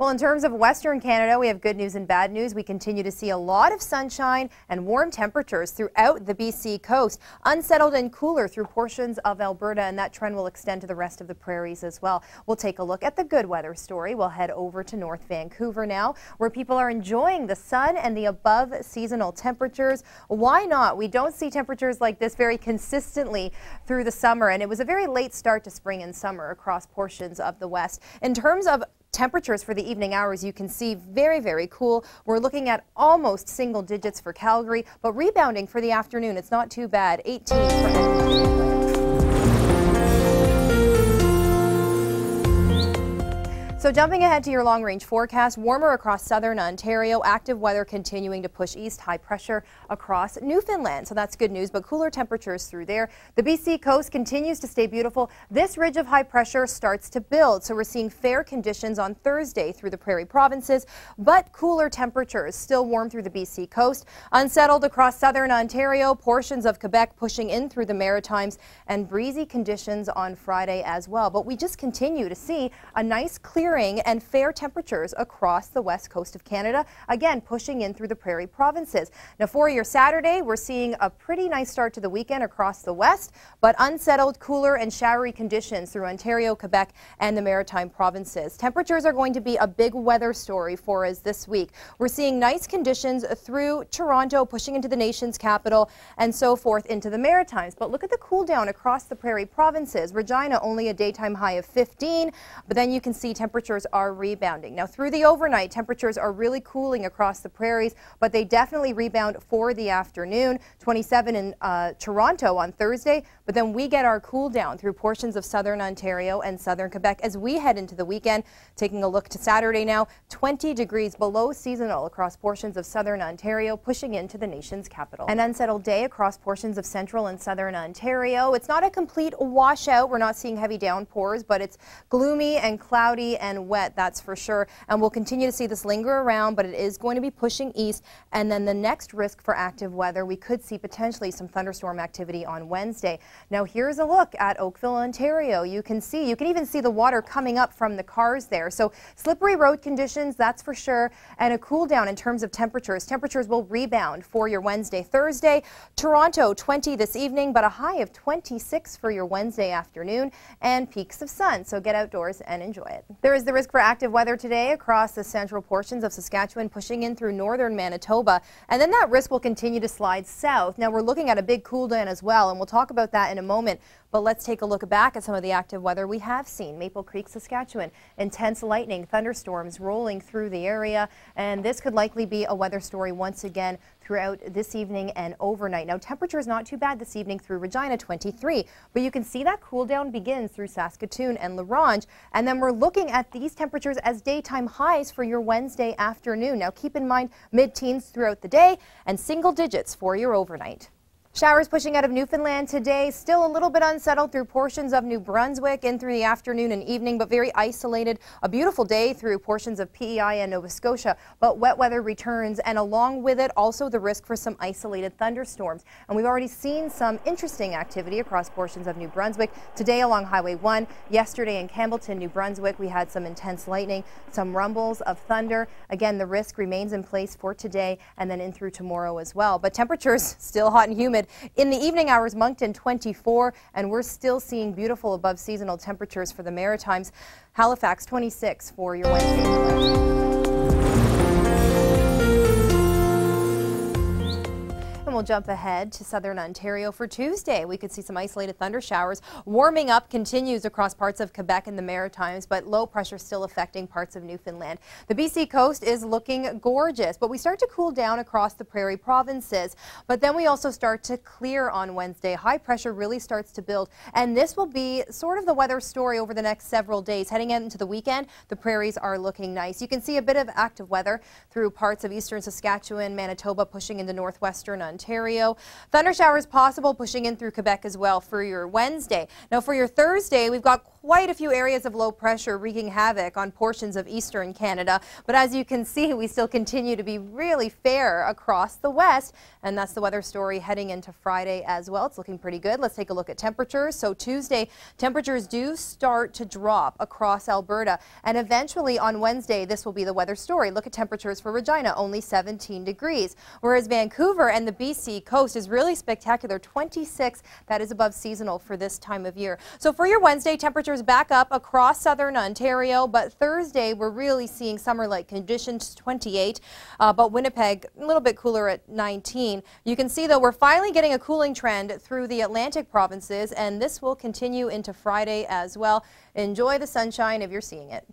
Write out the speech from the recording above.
Well, in terms of Western Canada, we have good news and bad news. We continue to see a lot of sunshine and warm temperatures throughout the BC coast. Unsettled and cooler through portions of Alberta, and that trend will extend to the rest of the prairies as well. We'll take a look at the good weather story. We'll head over to North Vancouver now, where people are enjoying the sun and the above seasonal temperatures. Why not? We don't see temperatures like this very consistently through the summer, and it was a very late start to spring and summer across portions of the west. In terms of temperatures for the evening hours, you can see very cool. We're looking at almost single digits for Calgary, but rebounding for the afternoon. It's not too bad. 18 for Edmonton. So jumping ahead to your long-range forecast, warmer across southern Ontario, active weather continuing to push east, high pressure across Newfoundland. So that's good news, but cooler temperatures through there. The BC coast continues to stay beautiful. This ridge of high pressure starts to build, so we're seeing fair conditions on Thursday through the prairie provinces, but cooler temperatures, still warm through the BC coast. Unsettled across southern Ontario, portions of Quebec pushing in through the Maritimes, and breezy conditions on Friday as well. But we just continue to see a nice clear and fair temperatures across the west coast of Canada, again pushing in through the prairie provinces. Now for your Saturday, we're seeing a pretty nice start to the weekend across the west, but unsettled, cooler and showery conditions through Ontario, Quebec and the Maritime provinces. Temperatures are going to be a big weather story for us this week. We're seeing nice conditions through Toronto, pushing into the nation's capital and so forth into the Maritimes. But look at the cool down across the prairie provinces. Regina only a daytime high of 15, but then you can see temperatures are rebounding. Now through the overnight, temperatures are really cooling across the prairies, but they definitely rebound for the afternoon. 27 in Toronto on Thursday, but then we get our cool down through portions of southern Ontario and southern Quebec as we head into the weekend. Taking a look to Saturday now, 20 degrees below seasonal across portions of southern Ontario, pushing into the nation's capital. An unsettled day across portions of central and southern Ontario. It's not a complete washout. We're not seeing heavy downpours, but it's gloomy and cloudy and wet, that's for sure. And we'll continue to see this linger around, but it is going to be pushing east. And then the next risk for active weather, we could see potentially some thunderstorm activity on Wednesday. Now here's a look at Oakville, Ontario. You can even see the water coming up from the cars there. So slippery road conditions, that's for sure. And a cool down in terms of temperatures. Temperatures will rebound for your Wednesday, Thursday. Toronto 20 this evening, but a high of 26 for your Wednesday afternoon and peaks of sun. So get outdoors and enjoy it. There is the risk for active weather today across the central portions of Saskatchewan, pushing in through northern Manitoba, and then that risk will continue to slide south. Now we're looking at a big cool down as well, and we'll talk about that in a moment, but let's take a look back at some of the active weather we have seen. Maple Creek, Saskatchewan, intense lightning, thunderstorms rolling through the area, and this could likely be a weather story once again throughout this evening and overnight. Now temperature is not too bad this evening through Regina, 23, but you can see that cool down begins through Saskatoon and La Ronge, and then we're looking at these temperatures as daytime highs for your Wednesday afternoon. Now keep in mind mid-teens throughout the day and single digits for your overnight. Showers pushing out of Newfoundland today, still a little bit unsettled through portions of New Brunswick in through the afternoon and evening, but very isolated. A beautiful day through portions of PEI and Nova Scotia, but wet weather returns, and along with it also the risk for some isolated thunderstorms. And we've already seen some interesting activity across portions of New Brunswick today along Highway 1. Yesterday in Campbellton, New Brunswick, we had some intense lightning, some rumbles of thunder. Again, the risk remains in place for today and then in through tomorrow as well. But temperatures still hot and humid. In the evening hours, Moncton 24, and we're still seeing beautiful above seasonal temperatures for the Maritimes. Halifax 26 for your Wednesday. And we'll jump ahead to southern Ontario for Tuesday. We could see some isolated thunder showers. Warming up continues across parts of Quebec and the Maritimes, but low pressure still affecting parts of Newfoundland. The BC coast is looking gorgeous, but we start to cool down across the prairie provinces. But then we also start to clear on Wednesday. High pressure really starts to build, and this will be sort of the weather story over the next several days. Heading into the weekend, the prairies are looking nice. You can see a bit of active weather through parts of eastern Saskatchewan, Manitoba, pushing into northwestern Ontario. Thunder showers possible pushing in through Quebec as well for your Wednesday. Now for your Thursday, we've got quite a few areas of low pressure wreaking havoc on portions of eastern Canada. But as you can see, we still continue to be really fair across the west. And that's the weather story heading into Friday as well. It's looking pretty good. Let's take a look at temperatures. So Tuesday, temperatures do start to drop across Alberta. And eventually on Wednesday, this will be the weather story. Look at temperatures for Regina, only 17 degrees. Whereas Vancouver and the BC coast is really spectacular, 26. That is above seasonal for this time of year. So for your Wednesday, temperatures back up across southern Ontario. But Thursday, we're really seeing summer-like conditions, 28. But Winnipeg, a little bit cooler at 19. You can see, though, we're finally getting a cooling trend through the Atlantic provinces, and this will continue into Friday as well. Enjoy the sunshine if you're seeing it.